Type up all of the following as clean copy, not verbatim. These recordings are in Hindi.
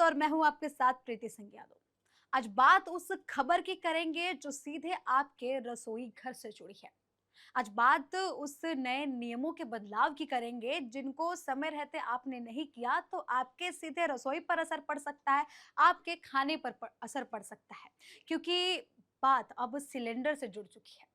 और मैं हूं आपके साथ प्रीति सिंह यादव। आज बात उस खबर की करेंगे जो सीधे आपके रसोई घर से जुड़ी है। आज बात उस नए नियमों के बदलाव की करेंगे जिनको समय रहते आपने नहीं किया तो आपके सीधे रसोई पर असर पड़ सकता है, आपके खाने पर असर पड़ सकता है। क्योंकि बात अब सिलेंडर से जुड़ चुकी है,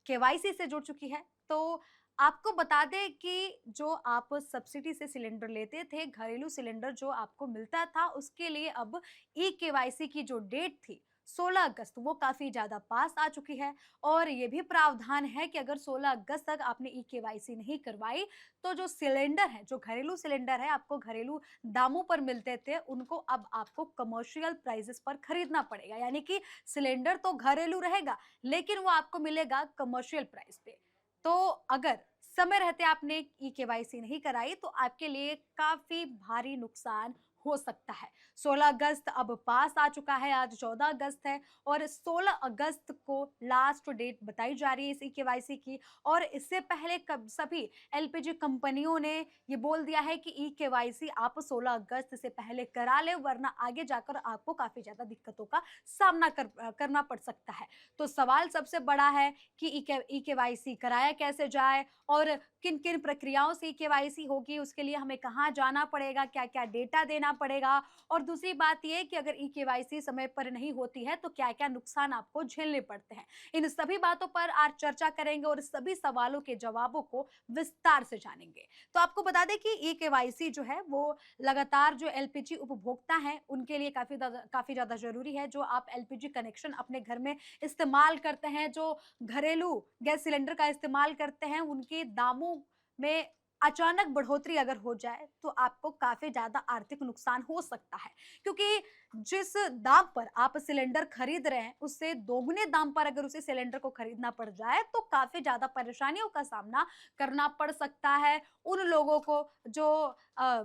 केवाईसी से जुड़ चुकी है। तो आपको बता दें कि जो आप सब्सिडी से सिलेंडर लेते थे, घरेलू सिलेंडर जो आपको मिलता था, उसके लिए अब ई केवाईसी की जो डेट थी 16 अगस्त, वो काफ़ी ज़्यादा पास आ चुकी है। और ये भी प्रावधान है कि अगर 16 अगस्त तक आपने ई केवाईसी नहीं करवाई, तो जो सिलेंडर है, जो घरेलू सिलेंडर है, आपको घरेलू दामों पर मिलते थे, उनको अब आपको कमर्शियल प्राइसेस पर खरीदना पड़ेगा। यानी कि सिलेंडर तो घरेलू रहेगा, लेकिन वो आपको मिलेगा कमर्शियल प्राइस पे। तो अगर समय रहते आपने ई केवाईसी नहीं कराई तो आपके लिए काफी भारी नुकसान हो सकता है। 16 अगस्त अब पास आ चुका है, आज 14 अगस्त है और 16 अगस्त को लास्ट डेट बताई जा रही है इस ई केवाईसी की। और इससे पहले कब सभी एलपीजी कंपनियों ने ये बोल दिया है कि ई केवाईसी आप 16 अगस्त से पहले करा ले, वरना आगे जाकर आपको काफी ज्यादा दिक्कतों का सामना करना पड़ सकता है। तो सवाल सबसे बड़ा है कि ई केवाईसी कराया कैसे जाए और किन किन प्रक्रियाओं से ई केवाईसी होगी, उसके लिए हमें कहाँ जाना पड़ेगा, क्या क्या डेटा देना पड़ेगा। और दूसरी बात यह कि अगर ई केवाईसी समय पर नहीं होती है तो क्या क्या नुकसान आपको झेलने पड़ते हैं। इन सभी बातों पर आज चर्चा करेंगे और सभी सवालों के जवाबों को विस्तार से जानेंगे। तो आपको बता दें कि ई केवाईसी जो है वो लगातार जो एलपीजी उपभोक्ता हैं उनके लिए काफी ज्यादा जरूरी है। जो आप एलपीजी कनेक्शन अपने घर में इस्तेमाल करते हैं, जो घरेलू गैस सिलेंडर का इस्तेमाल करते हैं, उनके दामों में अचानक बढ़ोतरी अगर हो जाए तो आपको काफी ज्यादा आर्थिक नुकसान हो सकता है। क्योंकि जिस दाम पर आप सिलेंडर खरीद रहे हैं उससे दोगुने दाम पर अगर उसी सिलेंडर को खरीदना पड़ जाए तो काफी ज्यादा परेशानियों का सामना करना पड़ सकता है उन लोगों को जो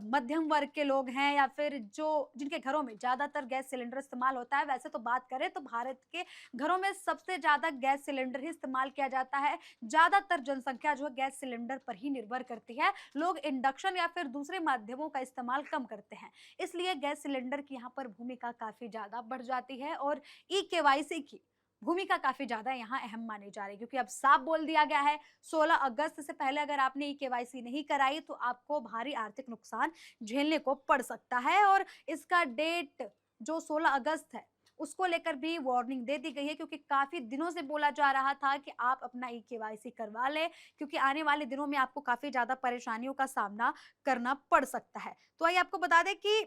मध्यम वर्ग के लोग हैं या फिर जो जिनके घरों में ज्यादातर गैस सिलेंडर इस्तेमाल होता है। वैसे तो बात करें तो भारत के घरों में सबसे ज्यादा गैस सिलेंडर ही इस्तेमाल किया जाता है। ज्यादातर जनसंख्या जो है गैस सिलेंडर पर ही निर्भर करती है। लोग इंडक्शन या फिर दूसरे माध्यमों का इस्तेमाल कम करते हैं, इसलिए गैस सिलेंडर की यहाँ पर भूमिका काफी ज्यादा बढ़ जाती है और ई केवाईसी की भूमिका काफी ज्यादा यहाँ अहम मानी जा रही है। क्योंकि अब साफ बोल दिया गया है 16 अगस्त से पहले अगर आपने ई केवाईसी नहीं कराई तो आपको भारी आर्थिक नुकसान झेलने को पड़ सकता है। और इसका डेट जो 16 अगस्त है उसको लेकर भी वार्निंग दे दी गई है, क्योंकि काफी दिनों से बोला जा रहा था कि आप अपना ई केवाईसी करवा लें, क्योंकि आने वाले दिनों में आपको काफी ज्यादा परेशानियों का सामना करना पड़ सकता है। तो आइए आपको बता दें कि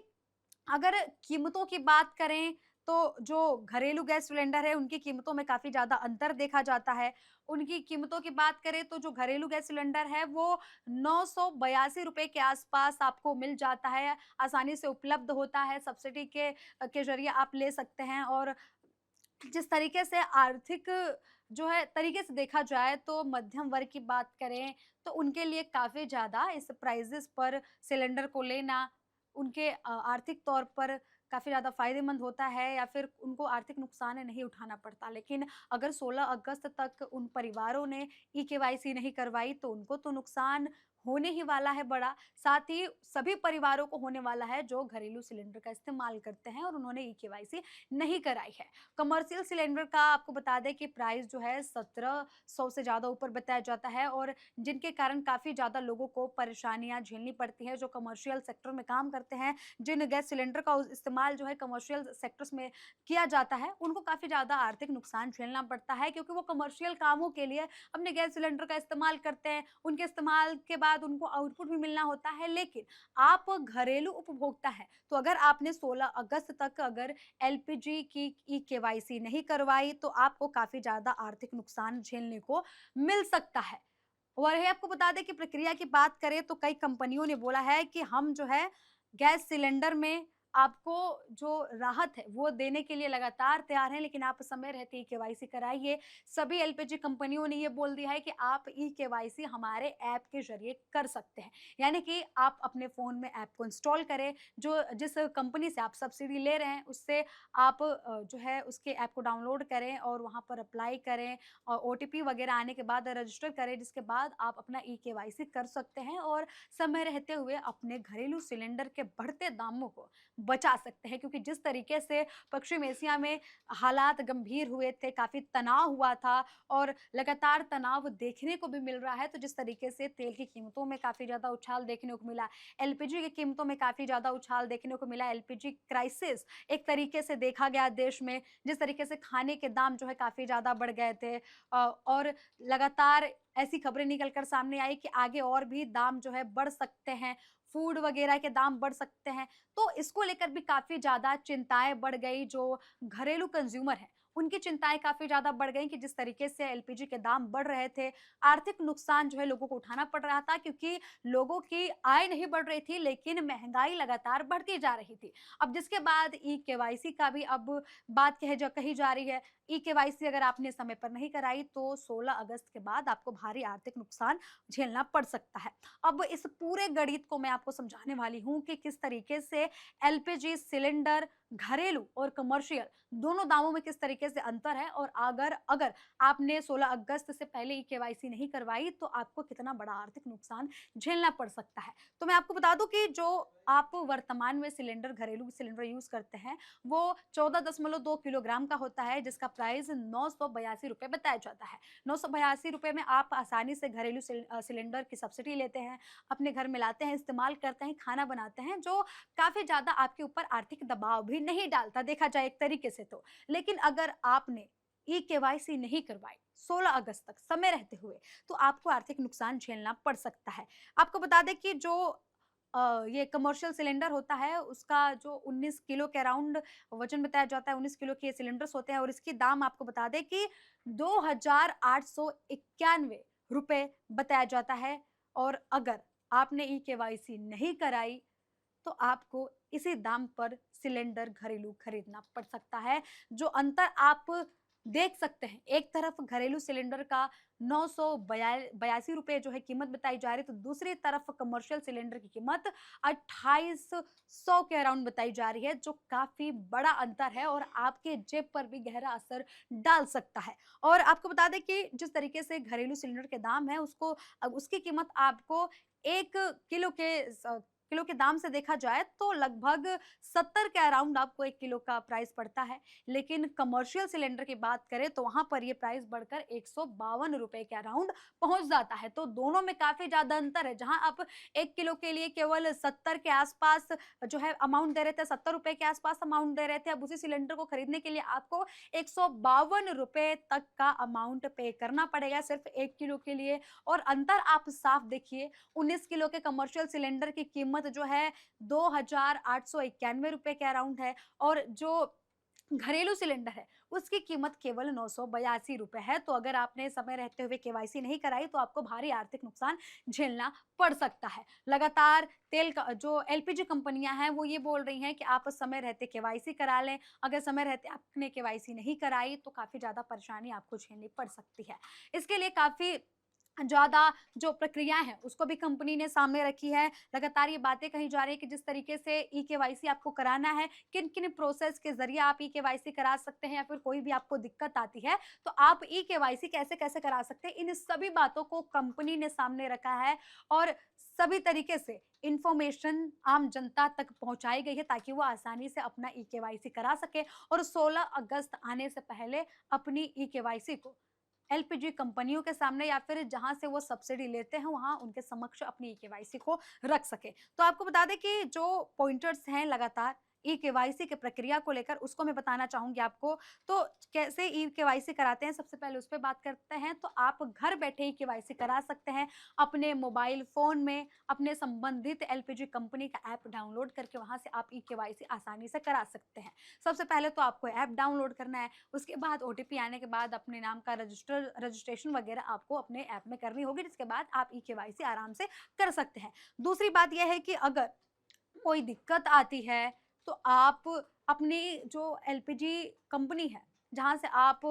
अगर कीमतों की बात करें तो जो घरेलू गैस सिलेंडर है उनकी कीमतों में काफ़ी ज़्यादा अंतर देखा जाता है। उनकी कीमतों की बात करें तो जो घरेलू गैस सिलेंडर है वो ₹982 के आसपास आपको मिल जाता है, आसानी से उपलब्ध होता है, सब्सिडी के ज़रिए आप ले सकते हैं। और जिस तरीके से आर्थिक जो है तरीके से देखा जाए तो मध्यम वर्ग की बात करें तो उनके लिए काफ़ी ज़्यादा इस प्राइसेस पर सिलेंडर को लेना उनके आर्थिक तौर पर काफ़ी ज़्यादा फ़ायदेमंद होता है या फिर उनको आर्थिक नुकसान नहीं उठाना पड़ता। लेकिन अगर 16 अगस्त तक उन परिवारों ने ई केवाईसी नहीं करवाई तो उनको तो नुकसान होने ही वाला है बड़ा। साथ ही सभी परिवारों को होने वाला है जो घरेलू सिलेंडर का इस्तेमाल करते हैं और उन्होंने ई केवाईसी नहीं कराई है। कमर्शियल सिलेंडर का आपको बता दें कि प्राइस जो है 1700 से ज़्यादा ऊपर बताया जाता है और जिनके कारण काफ़ी ज़्यादा लोगों को परेशानियाँ झेलनी पड़ती हैं। जो कमर्शियल सेक्टर में काम करते हैं, जिन गैस सिलेंडर का इस्तेमाल जो है कमर्शियल सेक्टर्स में किया जाता है, उनको काफ़ी ज़्यादा आर्थिक नुकसान झेलना पड़ता है, क्योंकि वो कमर्शियल कामों के लिए अपने गैस सिलेंडर का इस्तेमाल करते हैं। उनके इस्तेमाल के बाद उनको आउटपुट भी मिलना होता है। लेकिन आप घरेलू उपभोक्ता हैं, तो अगर आपने 16 अगस्त तक अगर एलपीजी की ई केवाईसी नहीं करवाई तो आपको काफ़ी ज़्यादा आर्थिक नुकसान झेलने को मिल सकता है। और ये आपको बता दें कि प्रक्रिया की बात करें तो कई कंपनियों ने बोला है कि हम जो है गैस सिलेंडर में आपको जो राहत है वो देने के लिए लगातार तैयार हैं, लेकिन आप समय रहते ई केवाईसी कराइए। सभी एलपीजी कंपनियों ने ये बोल दिया है कि आप ई केवाईसी हमारे ऐप के ज़रिए कर सकते हैं। यानी कि आप अपने फ़ोन में ऐप को इंस्टॉल करें, जो जिस कंपनी से आप सब्सिडी ले रहे हैं उससे आप जो है उसके ऐप को डाउनलोड करें और वहाँ पर अप्लाई करें और ओटीपी वगैरह आने के बाद रजिस्टर करें, जिसके बाद आप अपना ई केवाईसी कर सकते हैं और समय रहते हुए अपने घरेलू सिलेंडर के बढ़ते दामों को बचा सकते हैं, क्योंकि जिस तरीके से पश्चिम एशिया में हालात गंभीर हुए थे, काफ़ी तनाव हुआ था और लगातार तनाव देखने को भी मिल रहा है, तो जिस तरीके से तेल की कीमतों में काफ़ी ज़्यादा उछाल देखने को मिला, एलपीजी की कीमतों में काफ़ी ज़्यादा उछाल देखने को मिला, एलपीजी क्राइसिस एक तरीके से देखा गया देश में, जिस तरीके से खाने के दाम जो है काफ़ी ज़्यादा बढ़ गए थे और लगातार ऐसी खबरें निकल कर सामने आई कि आगे और भी दाम जो है बढ़ सकते हैं, फूड वगैरह के दाम बढ़ सकते हैं। तो इसको लेकर भी काफ़ी ज़्यादा चिंताएँ बढ़ गई, जो घरेलू कंज़्यूमर हैं, उनकी चिंताएँ काफ़ी ज़्यादा बढ़ गई कि जिस तरीके से एलपीजी के दाम बढ़ रहे थे, आर्थिक नुकसान जो है लोगों को उठाना पड़ रहा था, क्योंकि लोगों की आय नहीं बढ़ रही थी, लेकिन महँगाई लगातार बढ़ती जा रही थी। अब जिसके बाद ई-केवाईसी का भी अब बात कही जा रही है। ई-केवाईसी अगर आपने समय पर नहीं कराई, तो 16 अगस्त के बाद आपको भारी आर्थिक नुकसान झेलना पड़ सकता है। अब इस पूरे गणित को मैं आपको समझाने वाली हूँ कि किस तरीके से एलपीजी सिलेंडर घरेलू और कमर्शियल दोनों दामों में किस तरीके से अंतर है, और अगर अगर आपने 16 अगस्त से पहले ई-केवाईसी नहीं करवाई, तो आपको कितना बड़ा आर्थिक नुकसान झेलना पड़ सकता है। तो मैं आपको बता दूं कि जो आप वर्तमान में घरेलू सिलेंडर यूज करते हैं, वो 14.2 किलोग्राम का होता है, जिसका प्राइस 982 रुपए बताया जाता है। 982 रुपए में आप आसानी से घरेलू सिलेंडर की सब्सिडी लेते हैं, अपने घर में लाते हैं, इस्तेमाल करते हैं, खाना बनाते हैं, जो काफ़ी ज़्यादा आपके ऊपर आर्थिक दबाव भी नहीं डालता, देखा जाए एक तरीके से तो। लेकिन अगर आपने ई-केवाईसी नहीं करवाई 16 अगस्त तक समय रहते हुए, तो आपको आर्थिक नुकसान झेलना पड़ सकता है। आपको बता दें कि जो ये कमर्शियल सिलेंडर होता है, उसका जो 19 किलो के अराउंड वज़न बताया जाता है, 19 किलो के ये सिलेंडर्स होते हैं और इसकी दाम आपको बता दें कि 2,891 रुपए बताया जाता है। और अगर आपने ई-केवाईसी नहीं कराई, तो आपको इसी दाम पर सिलेंडर घरेलू खरीदना पड़ सकता है। जो अंतर आप देख सकते हैं, एक तरफ घरेलू सिलेंडर का 982 रुपए जो है कीमत बताई जा रही है, तो दूसरी तरफ कमर्शियल सिलेंडर की कीमत 2800 के अराउंड बताई जा रही है, जो काफ़ी बड़ा अंतर है और आपके जेब पर भी गहरा असर डाल सकता है। और आपको बता दें कि जिस तरीके से घरेलू सिलेंडर के दाम है, उसको अब उसकी कीमत आपको 1 किलो के किलो के दाम से देखा जाए तो लगभग 70 के अराउंड आपको 1 किलो का प्राइस पड़ता है। लेकिन कमर्शियल सिलेंडर की बात करें तो वहाँ पर ये प्राइस बढ़कर 152 रुपए के अराउंड पहुँच जाता है। तो दोनों में काफ़ी ज़्यादा अंतर है। जहाँ आप 1 किलो के लिए केवल 70 के आस-पास जो है अमाउंट दे रहे थे, 70 रुपए के आस-पास अमाउंट दे रहे थे, अब उसी सिलेंडर को खरीदने के लिए आपको 152 रुपए तक का अमाउंट पे करना पड़ेगा सिर्फ़ 1 किलो के लिए। और अंतर आप साफ देखिए, 19 किलो के कमर्शियल सिलेंडर की कीमत जो है 2,891 रुपए के अराउंड है और जो घरेलू सिलेंडर है, उसकी कीमत केवल 982 रुपए है। तो अगर आपने समय रहते हुए केवाईसी नहीं कराई, तो आपको भारी आर्थिक नुकसान झेलना पड़ सकता है। लगातार तेल का जो एलपीजी कंपनियां हैं, वो ये बोल रही हैं कि आप समय रहते केवाईसी करा लें। अगर समय रहते आपने केवाईसी नहीं कराई, तो काफ़ी ज़्यादा परेशानी आपको झेलनी पड़ सकती है। इसके लिए काफ़ी ज़्यादा जो प्रक्रियाएँ हैं, उसको भी कंपनी ने सामने रखी है। लगातार ये बातें कही जा रही है कि जिस तरीके से ई-केवाईसी आपको कराना है, किन-किन प्रोसेस के ज़रिए आप ई-केवाईसी करा सकते हैं, या फिर कोई भी आपको दिक्कत आती है, तो आप ई-केवाईसी कैसे-कैसे करा सकते हैं, इन सभी बातों को कंपनी ने सामने रखा है और सभी तरीके से इन्फॉर्मेशन आम जनता तक पहुँचाई गई है, ताकि वो आसानी से अपना ई-केवाईसी करा सकें और 16 अगस्त आने से पहले अपनी ई-केवाईसी को एलपीजी कंपनियों के सामने या फिर जहाँ से वो सब्सिडी लेते हैं, वहाँ उनके समक्ष अपनी ई-केवाईसी को रख सकें। तो आपको बता दें कि जो पॉइंटर्स हैं लगातार ई-केवाईसी की प्रक्रिया को लेकर, उसको मैं बताना चाहूँगी आपको। तो कैसे ई-केवाईसी कराते हैं, सबसे पहले उस पे बात करते हैं। तो आप घर बैठे ई-केवाईसी करा सकते हैं अपने मोबाइल फ़ोन में, अपने संबंधित एलपीजी कंपनी का ऐप डाउनलोड करके वहाँ से आप ई-केवाईसी आसानी से करा सकते हैं। सबसे पहले तो आपको ऐप डाउनलोड करना है, उसके बाद ओटीपी आने के बाद अपने नाम का रजिस्ट्रेशन वगैरह आपको अपने ऐप में करनी होगी, जिसके बाद आप ई-केवाईसी आराम से कर सकते हैं। दूसरी बात ये है कि अगर कोई दिक्कत आती है, तो आप अपनी जो एलपीजी कंपनी है, जहाँ से आप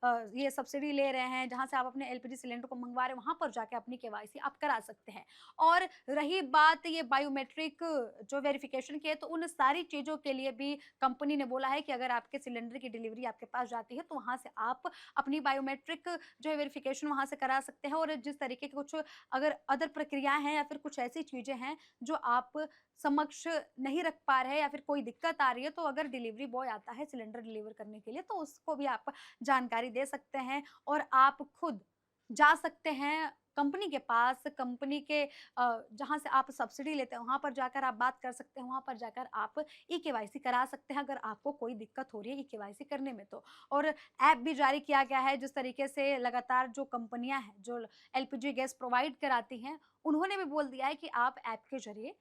ये सब्सिडी ले रहे हैं, जहाँ से आप अपने एलपीजी सिलेंडर को मंगवा रहे हैं, वहाँ पर जाके अपनी केवाईसी आप करा सकते हैं। और रही बात ये बायोमेट्रिक जो वेरिफिकेशन की है, तो उन सारी चीज़ों के लिए भी कंपनी ने बोला है कि अगर आपके सिलेंडर की डिलीवरी आपके पास जाती है, तो वहाँ से आप अपनी बायोमेट्रिक जो है वेरिफिकेशन वहाँ से करा सकते हैं। और जिस तरीके की कुछ अगर अदर प्रक्रियाएँ हैं या फिर कुछ ऐसी चीज़ें हैं जो आप समक्ष नहीं रख पा रहे हैं या फिर कोई दिक्कत आ रही है, तो अगर डिलीवरी बॉय आता है सिलेंडर डिलीवर करने के लिए, तो उसको भी आप जानकारी दे सकते हैं। और आप खुद जा सकते हैं कंपनी के पास, कंपनी के जहाँ से आप सब्सिडी लेते हैं, वहाँ पर जाकर आप बात कर सकते हैं, वहाँ पर जाकर आप ई-केवाईसी करा सकते हैं अगर आपको कोई दिक्कत हो रही है ई-केवाईसी करने में तो। और ऐप भी जारी किया गया है, जिस तरीके से लगातार जो कंपनियाँ हैं, जो एलपीजी गैस प्रोवाइड कराती हैं, उन्होंने भी बोल दिया है कि आप ऐप के ज़रिए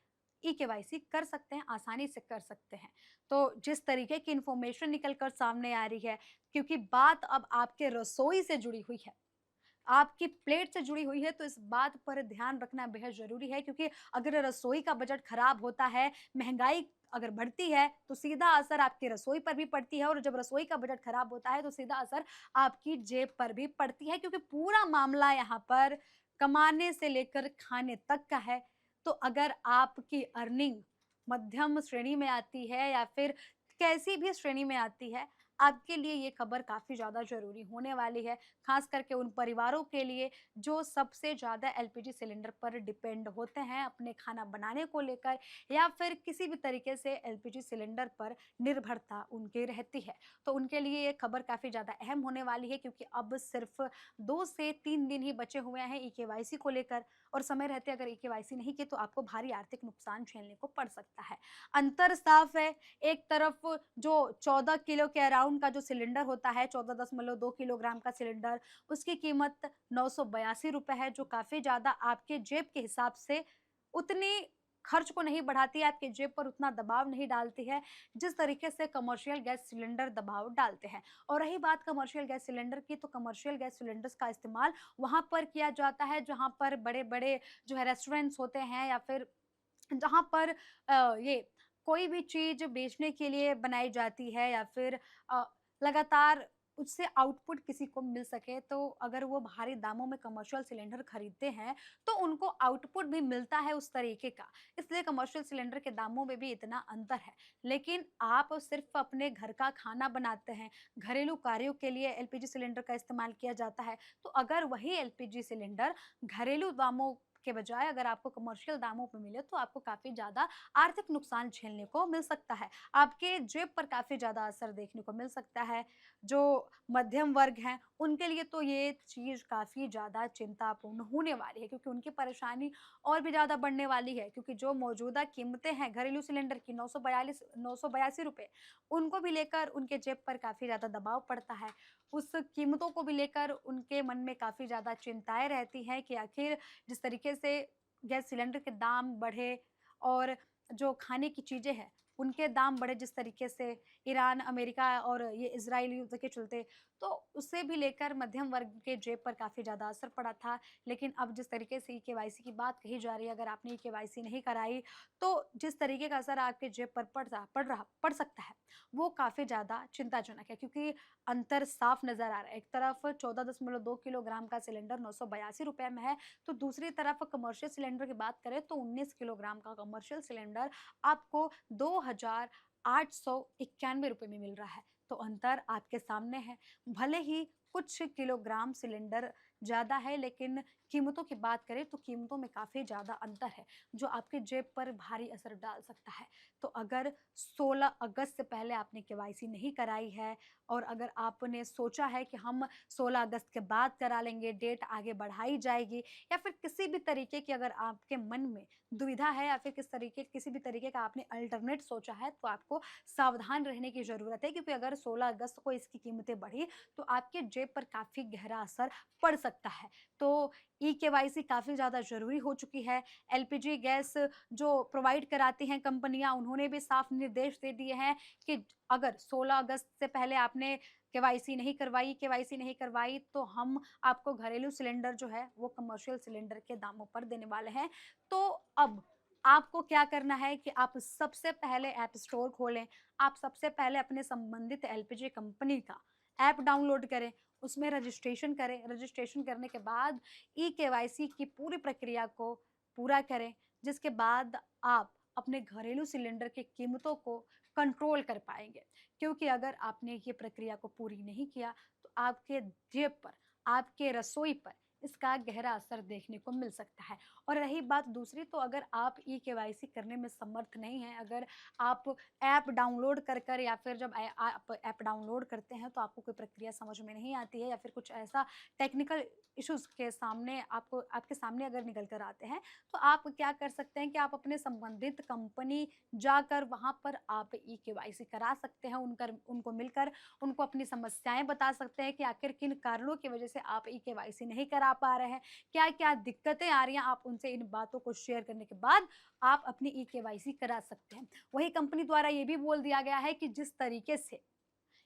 ई-केवाईसी कर सकते हैं, आसानी से कर सकते हैं। तो जिस तरीके की इन्फॉर्मेशन निकल कर सामने आ रही है, क्योंकि बात अब आपके रसोई से जुड़ी हुई है, आपकी प्लेट से जुड़ी हुई है, तो इस बात पर ध्यान रखना बेहद ज़रूरी है, क्योंकि अगर रसोई का बजट खराब होता है, महँगाई अगर बढ़ती है, तो सीधा असर आपकी रसोई पर भी पड़ती है। और जब रसोई का बजट खराब होता है, तो सीधा असर आपकी जेब पर भी पड़ती है, क्योंकि पूरा मामला यहाँ पर कमाने से लेकर खाने तक का है। तो अगर आपकी अर्निंग मध्यम श्रेणी में आती है या फिर कैसी भी श्रेणी में आती है, आपके लिए ये खबर काफ़ी ज़्यादा ज़रूरी होने वाली है, ख़ास करके उन परिवारों के लिए जो सबसे ज़्यादा एलपीजी सिलेंडर पर डिपेंड होते हैं अपने खाना बनाने को लेकर, या फिर किसी भी तरीके से एलपीजी सिलेंडर पर निर्भरता उनकी रहती है। तो उनके लिए ये खबर काफ़ी ज़्यादा अहम होने वाली है, क्योंकि अब सिर्फ़ 2 से 3 दिन ही बचे हुए हैं ई-केवाईसी को लेकर। और समय रहते अगर ई-केवाईसी नहीं की, तो आपको भारी आर्थिक नुकसान झेलने को पड़ सकता है। अंतर साफ है, एक तरफ जो 14 किलो के अराउंड का जो सिलेंडर होता है, 14.2 किलोग्राम का सिलेंडर, उसकी कीमत ₹982 है, जो काफ़ी ज़्यादा आपके जेब के हिसाब से उतनी खर्च को नहीं बढ़ाती है, आपकी जेब पर उतना दबाव नहीं डालती है, जिस तरीके से कमर्शियल गैस सिलेंडर दबाव डालते हैं। और रही बात कमर्शियल गैस सिलेंडर की, तो कमर्शियल गैस सिलेंडर्स का इस्तेमाल वहाँ पर किया जाता है, जहाँ पर बड़े-बड़े जो है रेस्टोरेंट्स होते हैं, या फिर जहाँ पर ये कोई भी चीज़ बेचने के लिए बनाई जाती है, या फिर अ, लगातार उससे आउटपुट किसी को मिल सके, तो अगर वो भारी दामों में कमर्शियल सिलेंडर खरीदते हैं, तो उनको आउटपुट भी मिलता है उस तरीके का। इसलिए कमर्शियल सिलेंडर के दामों में भी इतना अंतर है। लेकिन आप सिर्फ़ अपने घर का खाना बनाते हैं, घरेलू कार्यों के लिए एलपीजी सिलेंडर का इस्तेमाल किया जाता है, तो अगर वही एलपीजी सिलेंडर घरेलू दामों के बजाय अगर आपको कमर्शियल दामों पे मिले, तो आपको काफ़ी ज़्यादा आर्थिक नुकसान झेलने को मिल सकता है। आपके जेब पर काफ़ी ज़्यादा असर देखने को मिल सकता है। जो मध्यम वर्ग हैं, उनके लिए तो ये चीज़ काफ़ी ज़्यादा चिंतापूर्ण होने वाली है, क्योंकि उनकी परेशानी और भी ज़्यादा बढ़ने वाली है, क्योंकि जो मौजूदा कीमतें हैं घरेलू सिलेंडर की, ₹982, उनको भी लेकर उनके जेब पर काफ़ी ज़्यादा दबाव पड़ता है। उस कीमतों को भी लेकर उनके मन में काफ़ी ज़्यादा चिंताएँ रहती हैं कि आखिर जिस तरीके से गैस सिलेंडर के दाम बढ़े, और जो खाने की चीज़ें हैं, उनके दाम बढ़े जिस तरीके से ईरान, अमेरिका और ये इज़राइल युद्ध के चलते, तो उससे भी लेकर मध्यम वर्ग के जेब पर काफ़ी ज़्यादा असर पड़ा था। लेकिन अब जिस तरीके से ई-केवाईसी की बात कही जा रही है, अगर आपने ई-केवाईसी नहीं कराई, तो जिस तरीके का असर आपके जेब पर पड़ सकता है, वो काफ़ी ज़्यादा चिंताजनक है, क्योंकि अंतर साफ नज़र आ रहा है। एक तरफ 14.2 किलोग्राम का सिलेंडर ₹982 में है, तो दूसरी तरफ कमर्शियल सिलेंडर की बात करें, तो 19 किलोग्राम का कमर्शियल सिलेंडर आपको ₹2,891 में मिल रहा है। तो अंतर आपके सामने है। भले ही कुछ किलोग्राम सिलेंडर ज़्यादा है, लेकिन कीमतों की बात करें तो कीमतों में काफ़ी ज़्यादा अंतर है, जो आपके जेब पर भारी असर डाल सकता है। तो अगर 16 अगस्त से पहले आपने केवाईसी नहीं कराई है, और अगर आपने सोचा है कि हम 16 अगस्त के बाद करा लेंगे, डेट आगे बढ़ाई जाएगी, या फिर किसी भी तरीके की अगर आपके मन में दुविधा है, या फिर किसी भी तरीके का आपने अल्टरनेट सोचा है, तो आपको सावधान रहने की ज़रूरत है, क्योंकि अगर 16 अगस्त को इसकी कीमतें बढ़ी, तो आपके जेब पर काफ़ी गहरा असर पड़ सकता है। तो ई-केवाईसी काफ़ी ज़्यादा ज़रूरी हो चुकी है। एलपीजी गैस जो प्रोवाइड कराती हैं कंपनियाँ, उन्होंने भी साफ निर्देश दे दिए हैं कि अगर 16 अगस्त से पहले आपने केवाईसी नहीं करवाई, तो हम आपको घरेलू सिलेंडर जो है, वो कमर्शियल सिलेंडर के दामों पर देने वाले हैं। तो अब आपको क्या करना है कि आप सबसे पहले ऐप स्टोर खोलें, आप सबसे पहले अपने संबंधित एलपीजी कंपनी का ऐप डाउनलोड करें, उसमें रजिस्ट्रेशन करें। रजिस्ट्रेशन करने के बाद ई-केवाईसी की पूरी प्रक्रिया को पूरा करें, जिसके बाद आप अपने घरेलू सिलेंडर की कीमतों को कंट्रोल कर पाएँगे। क्योंकि अगर आपने ये प्रक्रिया को पूरी नहीं किया, तो आपके जेब पर, आपके रसोई पर इसका गहरा असर देखने को मिल सकता है। और रही बात दूसरी, तो अगर आप ई-केवाईसी करने में समर्थ नहीं हैं, अगर आप ऐप डाउनलोड कर या फिर जब आप ऐप डाउनलोड करते हैं तो आपको कोई प्रक्रिया समझ में नहीं आती है, या फिर कुछ ऐसा टेक्निकल इश्यूज़ के सामने आपको आपके सामने अगर निकल कर आते हैं, तो आप क्या कर सकते हैं कि आप अपने संबंधित कंपनी जाकर वहाँ पर आप ई-केवाईसी करा सकते हैं। उनको मिलकर उनको अपनी समस्याएँ बता सकते हैं कि आखिर किन कारणों की वजह से आप ई-केवाईसी नहीं करा पा रहे हैं, क्या-क्या दिक्कतें आ रही हैं, आप उनसे इन बातों को शेयर करने के बाद आप अपनी ई-केवाईसी करा सकते हैं। वहीं कंपनी द्वारा ये भी बोल दिया गया है कि जिस तरीके से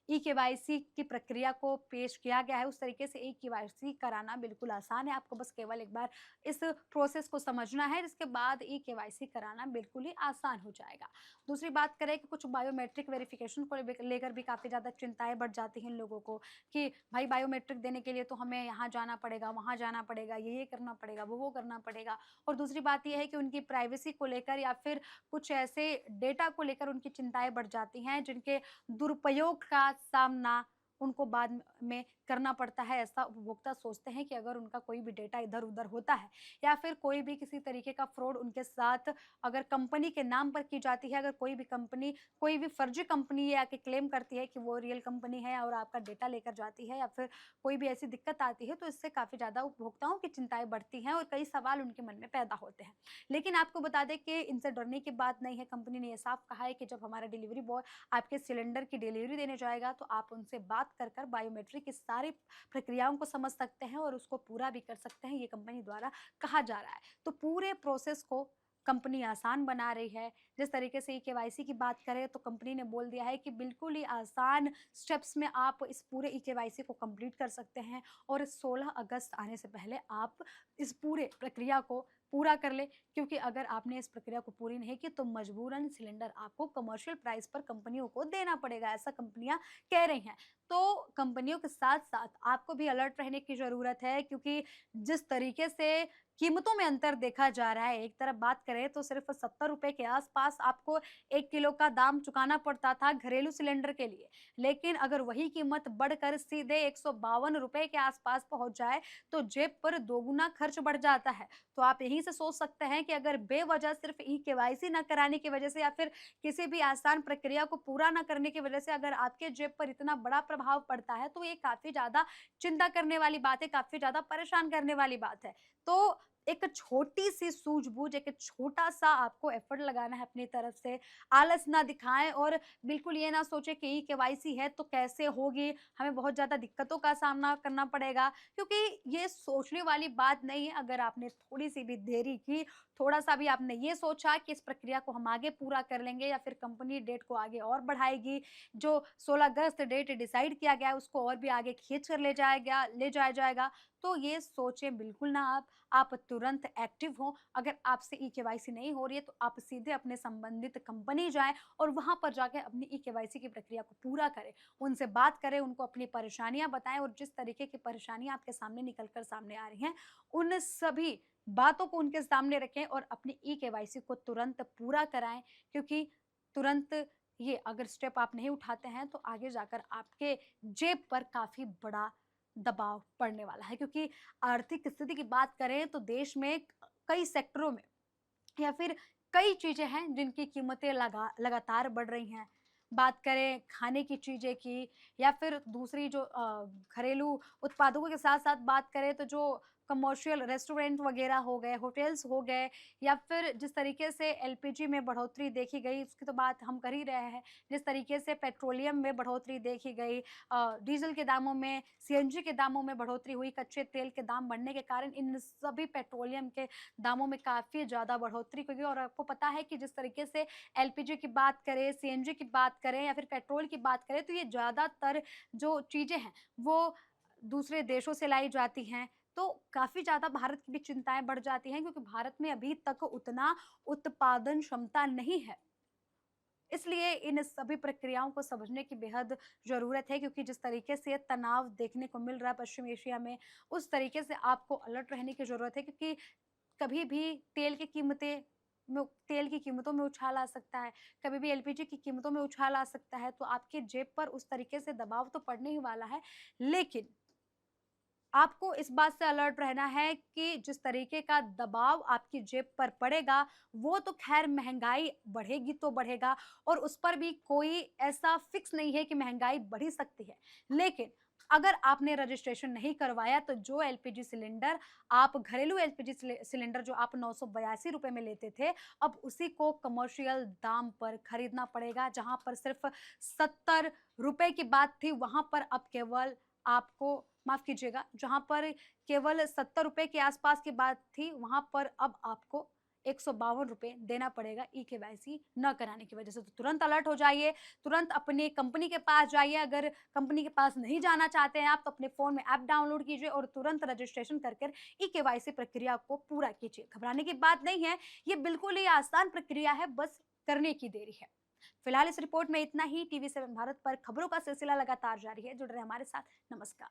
ई-केवाईसी की प्रक्रिया को पेश किया गया है, उस तरीके से ई-केवाईसी कराना बिल्कुल आसान है। आपको बस केवल एक बार इस प्रोसेस को समझना है, जिसके बाद ई-केवाईसी कराना बिल्कुल ही आसान हो जाएगा। दूसरी बात करें कि कुछ बायोमेट्रिक वेरिफ़िकेशन को लेकर भी काफ़ी ज़्यादा चिंताएँ बढ़ जाती हैं लोगों को कि भाई बायोमेट्रिक देने के लिए तो हमें यहाँ जाना पड़ेगा, वहाँ जाना पड़ेगा, ये करना पड़ेगा, वो करना पड़ेगा। और दूसरी बात ये है कि उनकी प्राइवेसी को लेकर या फिर कुछ ऐसे डेटा को लेकर उनकी चिंताएँ बढ़ जाती हैं, जिनके दुरुपयोग का सामना उनको बाद में करना पड़ता है। ऐसा उपभोक्ता सोचते हैं कि अगर उनका कोई भी डेटा इधर-उधर होता है या फिर कोई भी किसी तरीके का फ्रॉड उनके साथ अगर कंपनी के नाम पर की जाती है, अगर कोई भी कंपनी कोई भी फर्जी कंपनी ये आके क्लेम करती है कि वो रियल कंपनी है और आपका डेटा लेकर जाती है, या फिर कोई भी ऐसी दिक्कत आती है, तो इससे काफ़ी ज़्यादा उपभोक्ताओं की चिंताएँ बढ़ती हैं और कई सवाल उनके मन में पैदा होते हैं। लेकिन आपको बता दें कि इनसे डरने की बात नहीं है। कंपनी ने ये साफ कहा है कि जब हमारा डिलीवरी बॉय आपके सिलेंडर की डिलीवरी देने जाएगा, तो आप उनसे बात कर बायोमेट्रिक की सारी प्रक्रियाओं को समझ सकते हैं और उसको पूरा भी कर सकते हैं, ये कंपनी द्वारा कहा जा रहा है। तो पूरे प्रोसेस को कंपनी आसान बना रही है। जिस तरीके से ई-केवाईसी की बात करें, तो कंपनी ने बोल दिया है कि बिल्कुल ही आसान स्टेप्स में आप इस पूरे ई-केवाईसी को कंप्लीट कर सकते हैं और 16 अगस्त आने से पहले आप इस पूरे प्रक्रिया को पूरा कर लें, क्योंकि अगर आपने इस प्रक्रिया को पूरी नहीं की, तो मजबूरन सिलेंडर आपको कमर्शियल प्राइस पर कंपनियों को देना पड़ेगा, ऐसा कंपनियाँ कह रही हैं। तो कंपनियों के साथ-साथ आपको भी अलर्ट रहने की ज़रूरत है, क्योंकि जिस तरीके से कीमतों में अंतर देखा जा रहा है, एक तरफ बात करें तो सिर्फ़ ₹70 के आस-पास आपको 1 किलो का दाम चुकाना पड़ता था घरेलू सिलेंडर के लिए। लेकिन अगर वही कीमत बढ़कर सीधे ₹152 के आस-पास पहुँच जाए, तो जेब पर दोगुना खर्च बढ़ जाता है। तो आप यहीं से सोच सकते हैं कि अगर बेवजह सिर्फ़ ई-केवाईसी ना कराने की वजह से या फिर किसी भी आसान प्रक्रिया को पूरा ना करने की वजह से अगर आपके जेब पर इतना बड़ा प्रभाव पड़ता है, तो ये काफ़ी ज़्यादा चिंता करने वाली बात है, काफ़ी ज़्यादा परेशान करने वाली बात है। तो एक छोटी-सी सूझबूझ, एक छोटा-सा आपको एफर्ट लगाना है अपनी तरफ से, आलस ना दिखाएँ और बिल्कुल ये ना सोचें कि ई-केवाईसी है तो कैसे होगी, हमें बहुत ज़्यादा दिक्कतों का सामना करना पड़ेगा, क्योंकि ये सोचने वाली बात नहीं है। अगर आपने थोड़ी-सी भी देरी की, थोड़ा-सा भी आपने ये सोचा कि इस प्रक्रिया को हम आगे पूरा कर लेंगे या फिर कंपनी डेट को आगे और बढ़ाएगी, जो 16 अगस्त डेट डिसाइड किया गया है उसको और भी आगे खींच कर ले जाया जाएगा, तो ये सोचें बिल्कुल ना आप तुरंत एक्टिव हों। अगर आपसे ई-केवाईसी नहीं हो रही है, तो आप सीधे अपने संबंधित कंपनी जाएँ और वहाँ पर जाके अपनी ई-केवाईसी की प्रक्रिया को पूरा करें। उनसे बात करें, उनको अपनी परेशानियाँ बताएँ और जिस तरीके की परेशानियाँ आपके सामने निकल कर सामने आ रही हैं, उन सभी बातों को उनके सामने रखें और अपनी ई-केवाईसी को तुरंत पूरा कराएँ, क्योंकि तुरंत ये अगर स्टेप आप नहीं उठाते हैं, तो आगे जाकर आपके जेब पर काफ़ी बड़ा दबाव पड़ने वाला है, क्योंकि आर्थिक स्थिति की बात करें तो देश में कई सेक्टरों में या फिर कई चीज़ें हैं जिनकी कीमतें लगातार बढ़ रही हैं। बात करें खाने की चीज़ें की या फिर दूसरी जो घरेलू उत्पादों के साथ-साथ बात करें तो जो कमर्शियल रेस्टोरेंट वग़ैरह हो गए, होटल्स हो गए, या फिर जिस तरीके से एलपीजी में बढ़ोतरी देखी गई, उसकी तो बात हम कर ही रहे हैं। जिस तरीके से पेट्रोलियम में बढ़ोतरी देखी गई, डीज़ल के दामों में, सीएनजी के दामों में बढ़ोतरी हुई, कच्चे तेल के दाम बढ़ने के कारण इन सभी पेट्रोलियम के दामों में काफ़ी ज़्यादा बढ़ोतरी हुई। और आपको पता है कि जिस तरीके से एलपीजी की बात करें, सीएनजी की बात करें या फिर पेट्रोल की बात करें, तो ये ज़्यादातर जो चीज़ें हैं, वो दूसरे देशों से लाई जाती हैं। तो काफ़ी ज़्यादा भारत की भी चिंताएँ बढ़ जाती हैं, क्योंकि भारत में अभी तक उतना उत्पादन क्षमता नहीं है। इसलिए इन सभी प्रक्रियाओं को समझने की बेहद ज़रूरत है, क्योंकि जिस तरीके से तनाव देखने को मिल रहा है पश्चिम एशिया में, उस तरीके से आपको अलर्ट रहने की ज़रूरत है, क्योंकि कभी भी तेल की कीमतों में उछाल आ सकता है, कभी भी एलपीजी की कीमतों में उछाल आ सकता है, तो आपकी जेब पर उस तरीके से दबाव तो पड़ने ही वाला है। लेकिन आपको इस बात से अलर्ट रहना है कि जिस तरीके का दबाव आपकी जेब पर पड़ेगा, वो तो ख़ैर महँगाई बढ़ेगी तो बढ़ेगा, और उस पर भी कोई ऐसा फ़िक्स नहीं है कि महँगाई बढ़ ही सकती है। लेकिन अगर आपने रजिस्ट्रेशन नहीं करवाया, तो जो एलपीजी सिलेंडर आप घरेलू एलपीजी सिलेंडर जो आप ₹982 में लेते थे, अब उसी को कमर्शियल दाम पर खरीदना पड़ेगा, जहाँ पर सिर्फ़ ₹70 की बात थी, वहाँ पर अब केवल आपको, माफ़ कीजिएगा, जहाँ पर केवल ₹70 के आस-पास की बात थी, वहाँ पर अब आपको ₹152 देना पड़ेगा ई-केवाईसी न कराने की वजह से। तो तुरंत अलर्ट हो जाइए, तुरंत अपनी कंपनी के पास जाइए, अगर कंपनी के पास नहीं जाना चाहते हैं आप, तो अपने फ़ोन में ऐप डाउनलोड कीजिए और तुरंत रजिस्ट्रेशन कर कर ई-केवाईसी प्रक्रिया को पूरा कीजिए। घबराने की बात नहीं है, ये बिल्कुल ही आसान प्रक्रिया है, बस करने की देरी है। फिलहाल इस रिपोर्ट में इतना ही। टीवी 7 भारत पर खबरों का सिलसिला लगातार जारी है। जुड़े रहें हमारे साथ। नमस्कार।